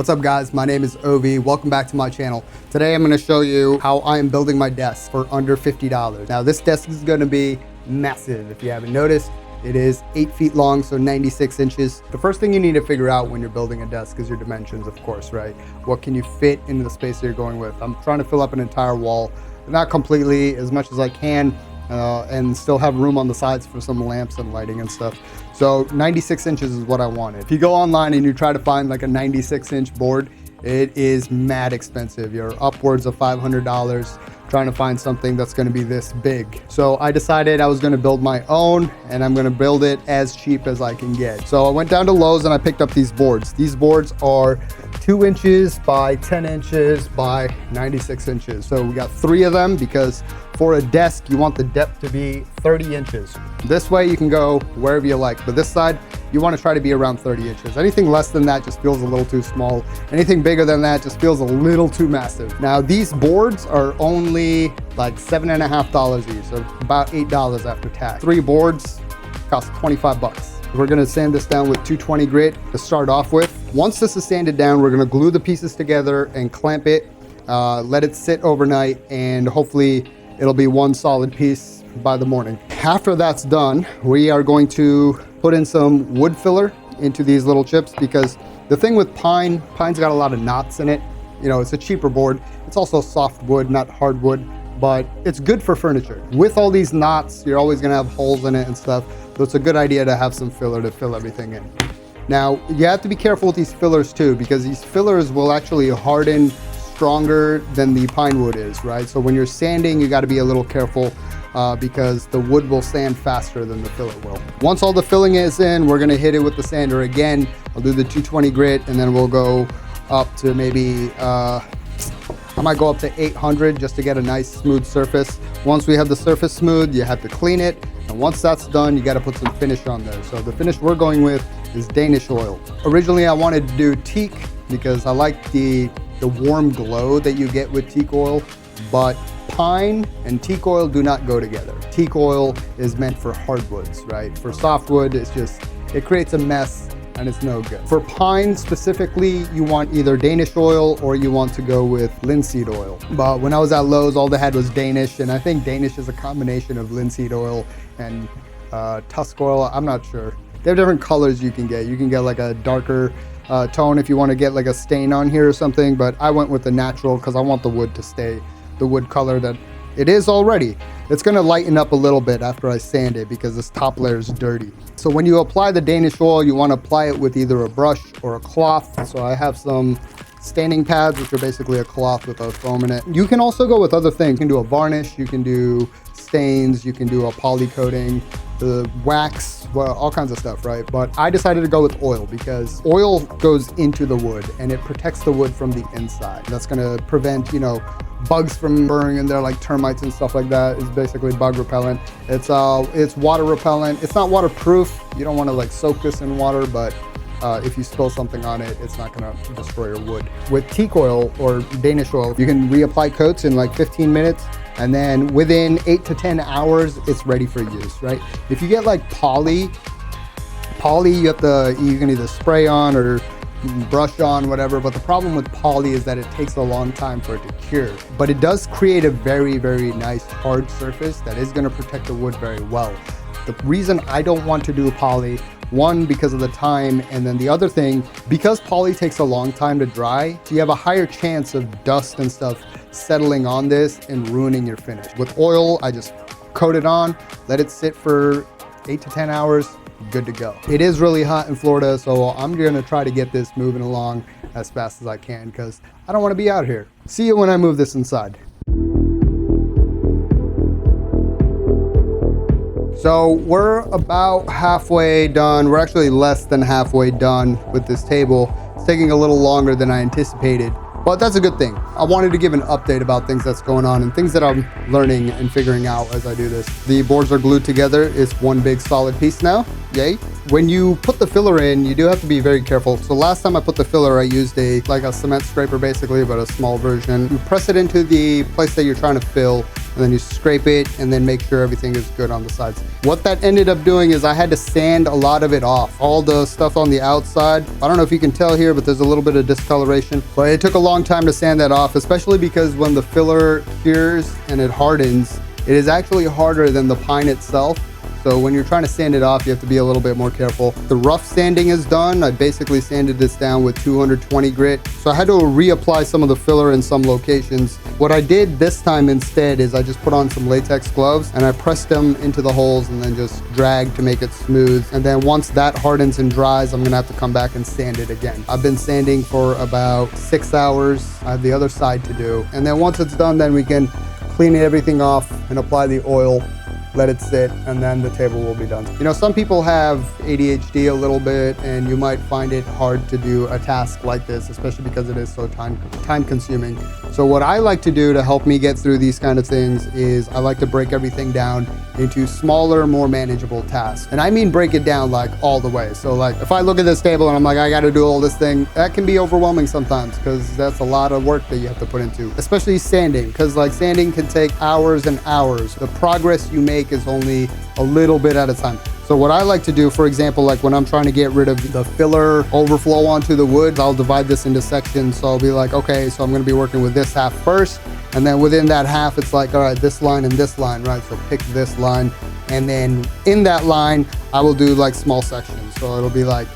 What's up guys, my name is Ovi. Welcome back to my channel. Today I'm going to show you how I am building my desk for under $50. Now this desk is going to be massive. If you haven't noticed, it is 8 feet long, so 96 inches. The first thing you need to figure out when you're building a desk is your dimensions, of course, right? What can you fit into the space that you're going with? I'm trying to fill up an entire wall, not completely, as much as I can, and still have room on the sides for some lamps and lighting and stuff. So 96 inches is what I wanted. If you go online and you try to find like a 96-inch board, it is mad expensive. You're upwards of $500 trying to find something that's going to be this big. So I decided I was going to build my own, and I'm going to build it as cheap as I can get. So I went down to Lowe's and I picked up these boards. These boards are 2 inches by 10 inches by 96 inches. So we got 3 of them because for a desk, you want the depth to be 30 inches. This way you can go wherever you like, but this side, you want to try to be around 30 inches. Anything less than that just feels a little too small. Anything bigger than that just feels a little too massive. Now these boards are only like $7.50 each, so about $8 after tax. 3 boards cost 25 bucks. We're gonna sand this down with 220 grit to start off with. Once this is sanded down, we're gonna glue the pieces together and clamp it, let it sit overnight, and hopefully it'll be one solid piece by the morning. After that's done, we are going to put in some wood filler into these little chips, because the thing with pine's got a lot of knots in it. You know, it's a cheaper board. It's also soft wood, not hardwood, but it's good for furniture. With all these knots, you're always gonna have holes in it and stuff. So it's a good idea to have some filler to fill everything in. Now, you have to be careful with these fillers too, because these fillers will actually harden stronger than the pine wood is, right? So when you're sanding, you gotta be a little careful because the wood will sand faster than the filler will. Once all the filling is in, we're gonna hit it with the sander again. I'll do the 220 grit, and then we'll go up to maybe, I might go up to 800 just to get a nice smooth surface. Once we have the surface smooth, you have to clean it. And once that's done, you got to put some finish on there. So the finish we're going with is Danish oil. Originally, I wanted to do teak because I like the warm glow that you get with teak oil, but pine and teak oil do not go together. Teak oil is meant for hardwoods, right? For softwood, it creates a mess and it's no good. For pine specifically, you want either Danish oil or you want to go with linseed oil. But when I was at Lowe's, all they had was Danish, and I think Danish is a combination of linseed oil and tusk oil. I'm not sure. They have different colors you can get. You can get like a darker tone if you want to get like a stain on here or something, but I went with the natural because I want the wood to stay the wood color that it is already. It's gonna lighten up a little bit after I sand it because this top layer is dirty. So when you apply the Danish oil, you wanna apply it with either a brush or a cloth. So I have some staining pads, which are basically a cloth with a foam in it. You can also go with other things. You can do a varnish, you can do stains, you can do a poly coating, the wax, well, all kinds of stuff, right? But I decided to go with oil because oil goes into the wood and it protects the wood from the inside. That's gonna prevent, you know, bugs from burrowing in there, like termites and stuff like that. It's basically bug repellent. It's water repellent. It's not waterproof. You don't want to like soak this in water, but if you spill something on it, it's not gonna destroy your wood. With teak oil or Danish oil, you can reapply coats in like 15 minutes, and then within 8 to 10 hours, it's ready for use, right? If you get like poly, you can either spray on or brush on, whatever, but the problem with poly is that it takes a long time for it to cure. But it does create a very, very nice hard surface that is gonna protect the wood very well. The reason I don't want to do poly, one, because of the time, and then the other thing, because poly takes a long time to dry, so you have a higher chance of dust and stuff settling on this and ruining your finish. With oil, I just coat it on, let it sit for 8 to 10 hours, good to go. It is really hot in Florida, so I'm gonna try to get this moving along as fast as I can because I don't wanna be out here. See you when I move this inside. So we're about halfway done. We're actually less than halfway done with this table. It's taking a little longer than I anticipated, but that's a good thing. I wanted to give an update about things that's going on and things that I'm learning and figuring out as I do this. The boards are glued together. It's one big solid piece now, yay. When you put the filler in, you do have to be very careful. So last time I put the filler, I used like a cement scraper basically, but a small version. You press it into the place that you're trying to fill, and then you scrape it and then make sure everything is good on the sides. What that ended up doing is I had to sand a lot of it off. All the stuff on the outside, I don't know if you can tell here, but there's a little bit of discoloration. But it took a long time to sand that off, especially because when the filler cures and it hardens, it is actually harder than the pine itself. So when you're trying to sand it off, you have to be a little bit more careful. The rough sanding is done. I basically sanded this down with 220 grit. So I had to reapply some of the filler in some locations. What I did this time instead is I just put on some latex gloves and I pressed them into the holes and then just dragged to make it smooth. And then once that hardens and dries, I'm gonna have to come back and sand it again. I've been sanding for about 6 hours. I have the other side to do. And then once it's done, then we can clean everything off and apply the oil, let it sit, and then the table will be done. You know, some people have ADHD a little bit, and you might find it hard to do a task like this, especially because it is so time consuming. So what I like to do to help me get through these kind of things is I like to break everything down into smaller, more manageable tasks. And I mean break it down like all the way. So like if I look at this table and I'm like, I gotta do all this thing, that can be overwhelming sometimes because that's a lot of work that you have to put into, especially sanding, because like sanding can take hours and hours. The progress you make is only a little bit at a time. So what I like to do, for example, like when I'm trying to get rid of the filler overflow onto the wood, I'll divide this into sections. So I'll be like, okay, so I'm gonna be working with this half first. And then within that half, it's like, all right, this line and this line, right? So pick this line. And then in that line, I will do like small sections. So it'll be like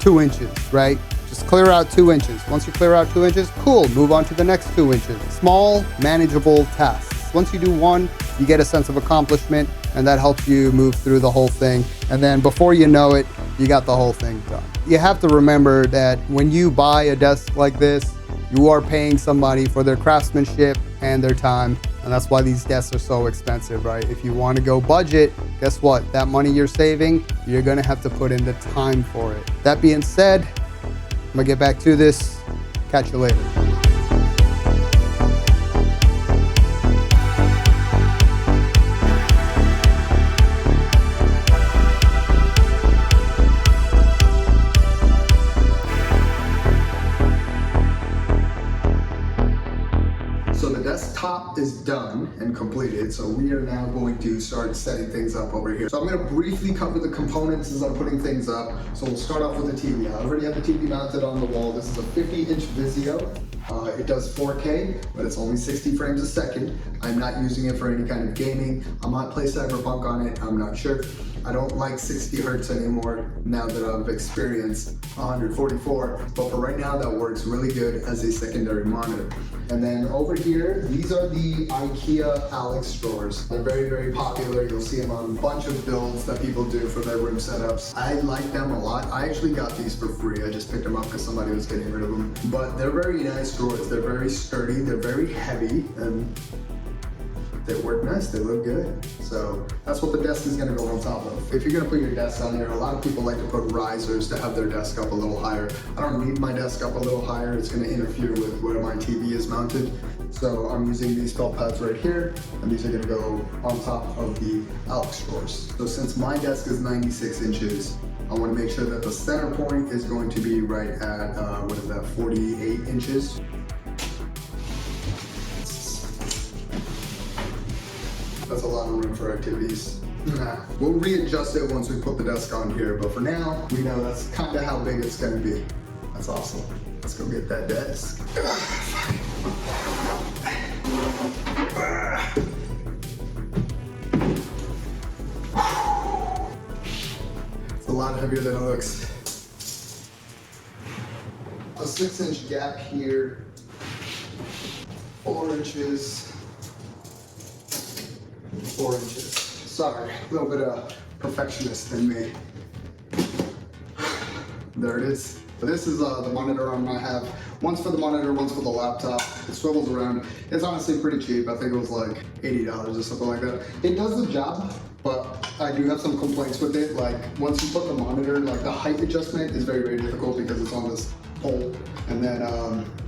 2 inches, right? Just clear out 2 inches. Once you clear out 2 inches, cool, move on to the next 2 inches. Small, manageable tasks. Once you do one, you get a sense of accomplishment, and that helps you move through the whole thing. And then before you know it, you got the whole thing done. You have to remember that when you buy a desk like this, you are paying somebody for their craftsmanship and their time. And that's why these desks are so expensive, right? If you want to go budget, guess what? That money you're saving, you're gonna have to put in the time for it. That being said, I'm gonna get back to this. Catch you later. Desktop is done and completed, so we are now going to start setting things up over here. So I'm going to briefly cover the components as I'm putting things up. So we'll start off with the TV. I already have the TV mounted on the wall. This is a 50-inch Vizio. It does 4K, but it's only 60 frames a second. I'm not using it for any kind of gaming. I might play Cyberpunk on it, I'm not sure. I don't like 60 hertz anymore now that I've experienced 144, but for right now that works really good as a secondary monitor. And then over here, these are the Ikea Alex drawers. They're very, very popular. You'll see them on a bunch of builds that people do for their room setups. I like them a lot. I actually got these for free. I just picked them up because somebody was getting rid of them. But they're very nice drawers. They're very sturdy. They're very heavy. And they work nice, they look good. So that's what the desk is gonna go on top of. If you're gonna put your desk on here, a lot of people like to put risers to have their desk up a little higher. I don't need my desk up a little higher. It's gonna interfere with where my TV is mounted. So I'm using these felt pads right here, and these are gonna go on top of the Alex drawers. So since my desk is 96 inches, I wanna make sure that the center point is going to be right at, 48 inches. That's a lot of room for activities. We'll readjust it once we put the desk on here, but for now, we know that's kind of how big it's gonna be. That's awesome. Let's go get that desk. It's a lot heavier than it looks. A 6-inch gap here, 4 inches. 4 inches. Sorry, a little bit of perfectionist in me. There it is. But this is the monitor arm I have. One's for the monitor, one's for the laptop. It swivels around. It's honestly pretty cheap. I think it was like $80 or something like that. It does the job, but I do have some complaints with it. Like once you put the monitor, like the height adjustment is very, very difficult because it's on this hole. And then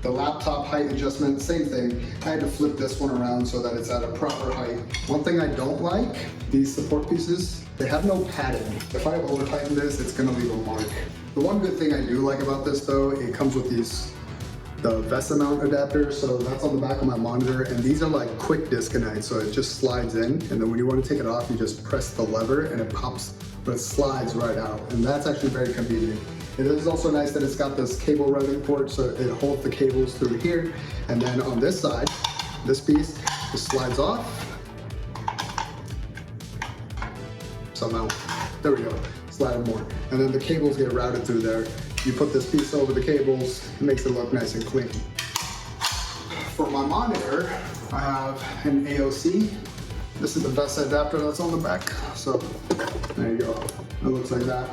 the laptop height adjustment, same thing. I had to flip this one around so that it's at a proper height. One thing I don't like, these support pieces, they have no padding. If I over tighten this, it's gonna leave a mark. The one good thing I do like about this though, it comes with the VESA mount adapter, so that's on the back of my monitor, and these are like quick disconnect, so it just slides in, and then when you want to take it off, you just press the lever and it pops, but it slides right out, and that's actually very convenient. It is also nice that it's got this cable routing port, so it holds the cables through here, and then on this side, this piece just slides off. Somehow, there we go, slide more, and then the cables get routed through there. You put this piece over the cables, it makes it look nice and clean. For my monitor, I have an AOC. This is the VESA adapter that's on the back. So there you go. It looks like that.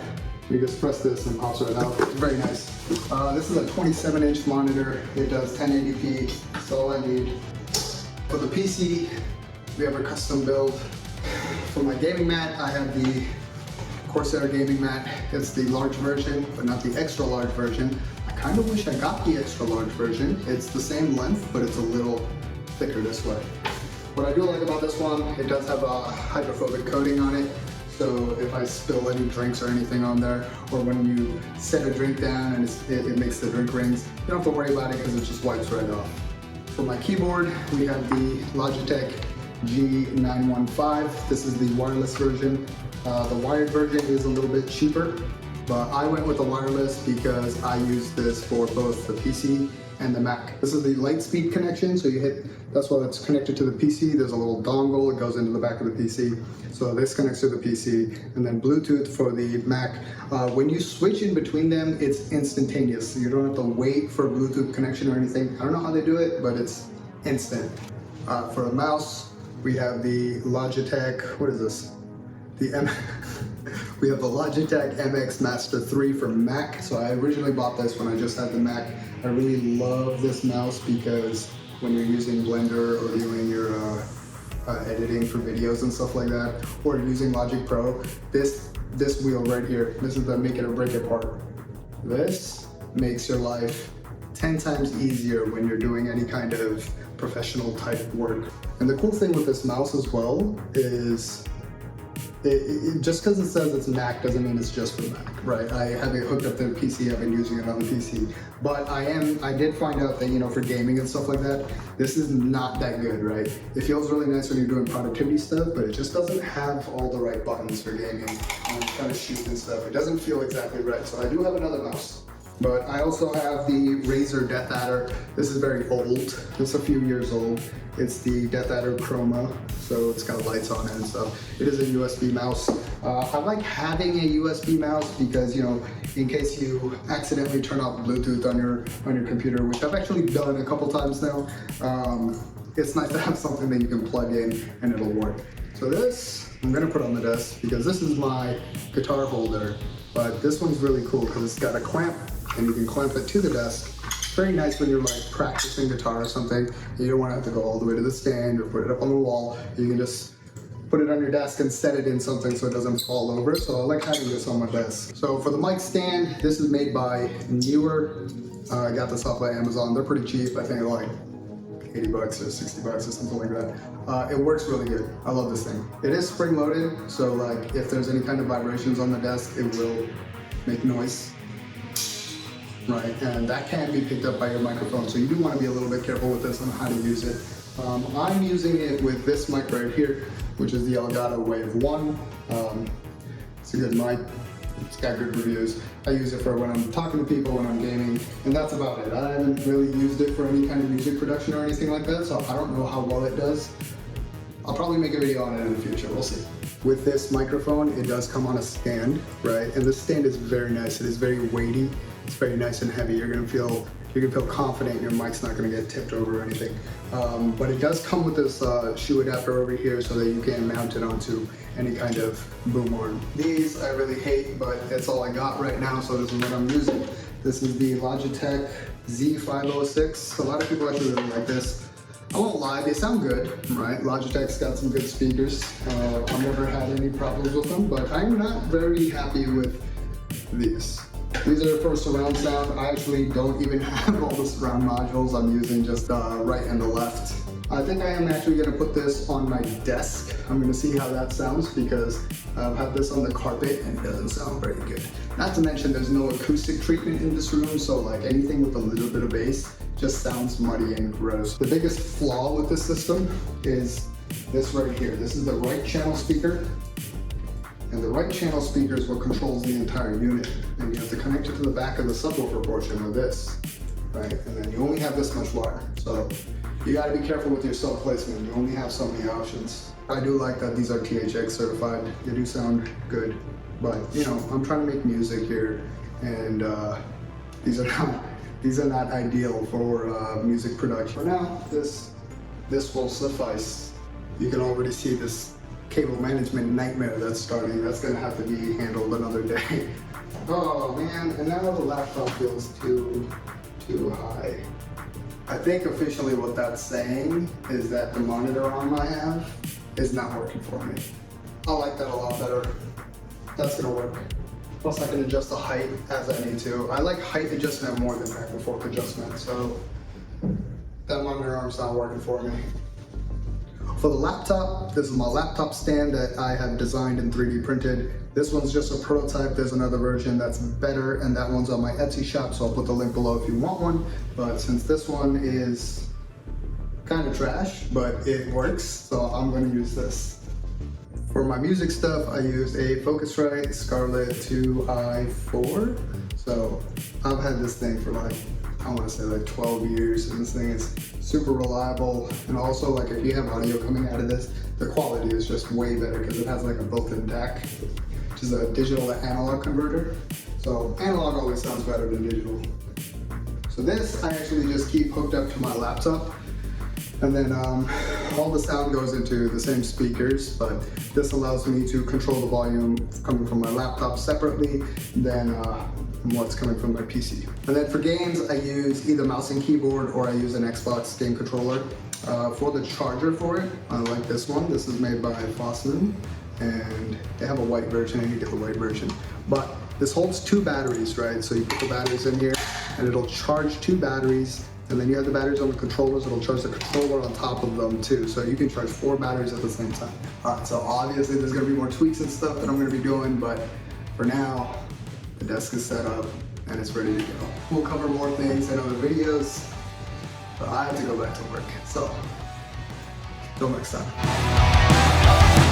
You just press this and it pops right out. It's very nice. This is a 27-inch monitor. It does 1080p. That's all I need. For the PC, we have a custom build. For my gaming mat, I have the Corsair gaming mat. It's the large version, but not the extra large version. I kind of wish I got the extra large version. It's the same length, but it's a little thicker this way. What I do like about this one, it does have a hydrophobic coating on it. So if I spill any drinks or anything on there, or when you set a drink down and it makes the drink rings, you don't have to worry about it because it just wipes right off. For my keyboard, we have the Logitech G915. This is the wireless version. The wired version is a little bit cheaper, but I went with the wireless because I use this for both the PC and the Mac. This is the Lightspeed connection, so you hit, that's why it's connected to the PC. There's a little dongle, it goes into the back of the PC. So this connects to the PC, and then Bluetooth for the Mac. When you switch in between them, it's instantaneous. So you don't have to wait for a Bluetooth connection or anything. I don't know how they do it, but it's instant. For a mouse, we have the Logitech, what is this? We have the Logitech Mx Master 3 for Mac. So I originally bought this when I just had the Mac. I really love this mouse because when you're using Blender or doing your editing for videos and stuff like that, or using Logic Pro, this wheel right here, this is the make it or break it part. This makes your life 10 times easier when you're doing any kind of professional type work. And the cool thing with this mouse as well is just because it says it's Mac doesn't mean it's just for Mac, right? I have it hooked up to the PC, I've been using it on the PC. But I did find out that, you know, for gaming and stuff like that, this is not that good, right? It feels really nice when you're doing productivity stuff, but it just doesn't have all the right buttons for gaming and kind of shoot and stuff. It doesn't feel exactly right. So I do have another mouse. But I also have the Razer Deathadder. This is very old. It's a few years old. It's the Deathadder Chroma, so it's got lights on it and stuff. It is a USB mouse. I like having a USB mouse because, you know, in case you accidentally turn off Bluetooth on your computer, which I've actually done a couple times now, it's nice to have something that you can plug in and it'll work. So this, I'm gonna put on the desk because this is my guitar holder, but this one's really cool because it's got a clamp and you can clamp it to the desk. Very nice when you're like practicing guitar or something. You don't want to have to go all the way to the stand or put it up on the wall. You can just put it on your desk and set it in something so it doesn't fall over. So I like having this on my desk. So for the mic stand, this is made by Newer. I got this off of Amazon. They're pretty cheap. I think like 80 bucks or 60 bucks or something like that. It works really good. I love this thing. It is spring loaded, so like if there's any kind of vibrations on the desk, it will make noise. Right, and that can be picked up by your microphone, so you do want to be a little bit careful with this on how to use it. I'm using it with this mic right here, which is the Elgato Wave 1. It's a good mic, it's got good reviews. I use it for when I'm talking to people, when I'm gaming, and that's about it. I haven't really used it for any kind of music production or anything like that, so I don't know how well it does. I'll probably make a video on it in the future, we'll see. With this microphone, it does come on a stand, right? And the stand is very nice, it is very weighty. It's very nice and heavy. You're gonna feel confident your mic's not gonna get tipped over or anything. But it does come with this shoe adapter over here so that you can mount it onto any kind of boom arm. These I really hate, but that's all I got right now, so this is what I'm using. This is the Logitech Z506. A lot of people actually really like this. I won't lie, they sound good, right? Logitech's got some good speakers. I've never had any problems with them, but I'm not very happy with these. These are for surround sound. I actually don't even have all the surround modules. I'm using just right and the left. I think I am actually gonna put this on my desk. I'm gonna see how that sounds because I've had this on the carpet and it doesn't sound very good. Not to mention there's no acoustic treatment in this room, so like anything with a little bit of bass just sounds muddy and gross. The biggest flaw with this system is this right here. This is the right channel speaker, and the right channel speaker is what controls the entire unit. And you have to connect it to the back of the subwoofer portion of this, right? And then you only have this much wire. So you gotta be careful with your cell placement. You only have so many options. I do like that these are THX certified. They do sound good, but you know, I'm trying to make music here, and these are not ideal for music production. For now, this will suffice. You can already see this cable management nightmare that's starting. That's gonna have to be handled another day. Oh man, and now the laptop feels too high. I think officially what that's saying is that the monitor arm I have is not working for me. I like that a lot better. That's gonna work. Plus I can adjust the height as I need to. I like height adjustment more than back and forth adjustment, so that monitor arm's not working for me. For the laptop, this is my laptop stand that I have designed and 3D printed. This one's just a prototype. There's another version that's better, and that one's on my Etsy shop, so I'll put the link below if you want one. But since this one is kind of trash, but it works, so I'm gonna use this. For my music stuff, I use a Focusrite Scarlett 2i4. So I've had this thing for like, I want to say like 12 years, and this thing is super reliable. And also, like, if you have audio coming out of this, the quality is just way better because it has like a built-in DAC, which is a digital to analog converter. So analog always sounds better than digital. So this I actually just keep hooked up to my laptop, and then all the sound goes into the same speakers, but this allows me to control the volume coming from my laptop separately than what's coming from my PC. And then for games, I use either mouse and keyboard, or I use an Xbox game controller. For the charger for it, I like this one. This is made by Fossman, and they have a white version, and you get the white version. But this holds 2 batteries, right? So you put the batteries in here, and it'll charge 2 batteries, and then you have the batteries on the controllers. It'll charge the controller on top of them too, so you can charge 4 batteries at the same time. All right, so obviously there's gonna be more tweaks and stuff that I'm gonna be doing, but for now, the desk is set up and it's ready to go. We'll cover more things in other videos, but I have to go back to work, so till next time.